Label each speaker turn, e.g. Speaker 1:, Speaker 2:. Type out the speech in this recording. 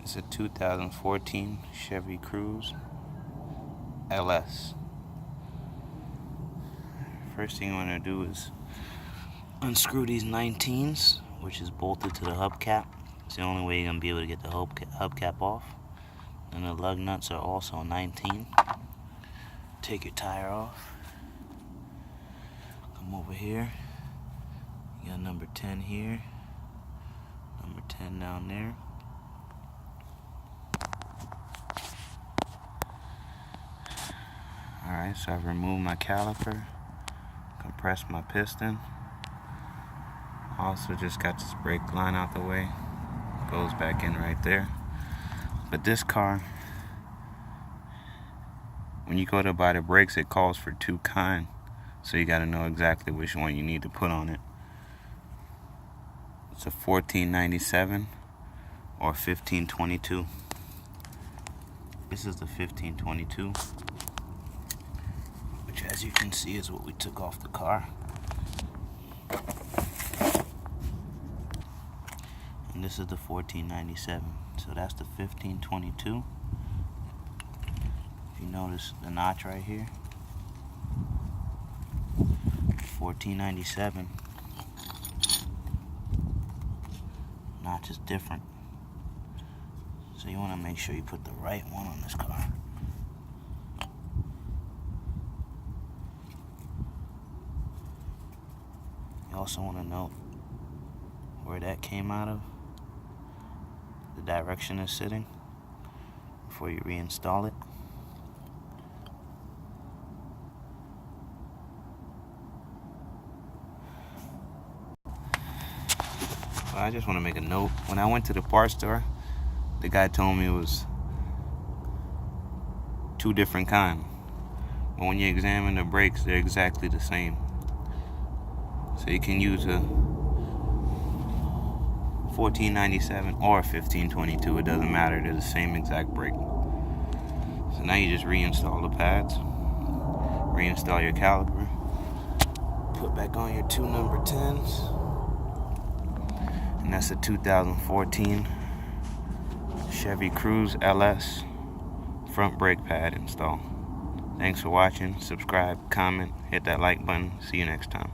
Speaker 1: It's a 2014 Chevy Curze LS. First thing you want to do is unscrew these 19s, which is bolted to the hubcap. It's the only way you're going to be able to get the hubcap off. And the lug nuts are also 19. Take your tire off. Come over here. You got number 10 here. Number 10 down there. Alright, so I've removed my caliper, compressed my piston. Also just got this brake line out the way. Goes back in right there. But this car, when you go to buy the brakes, it calls for two kind. So you gotta know exactly which one you need to put on it. It's a 1497 or 1522. This is the 1522. Which, as you can see, is what we took off the car. And this is the 1497. So that's the 1522. If you notice the notch right here, 1497 notch is different. So you want to make sure you put the right one on this car. You also want to note where that came out of, the direction it's sitting, before you reinstall it. So I just want to make a note. When I went to the parts store, the guy told me it was two different kinds. But when you examine the brakes, they're exactly the same. So you can use a 1497 or 1522. It doesn't matter. They're the same exact brake. So now you just reinstall the pads, reinstall your caliper, put back on your two number 10s, and that's a 2014 Chevy Curze LS front brake pad install. Thanks for watching. Subscribe, comment, hit that like button. See you next time.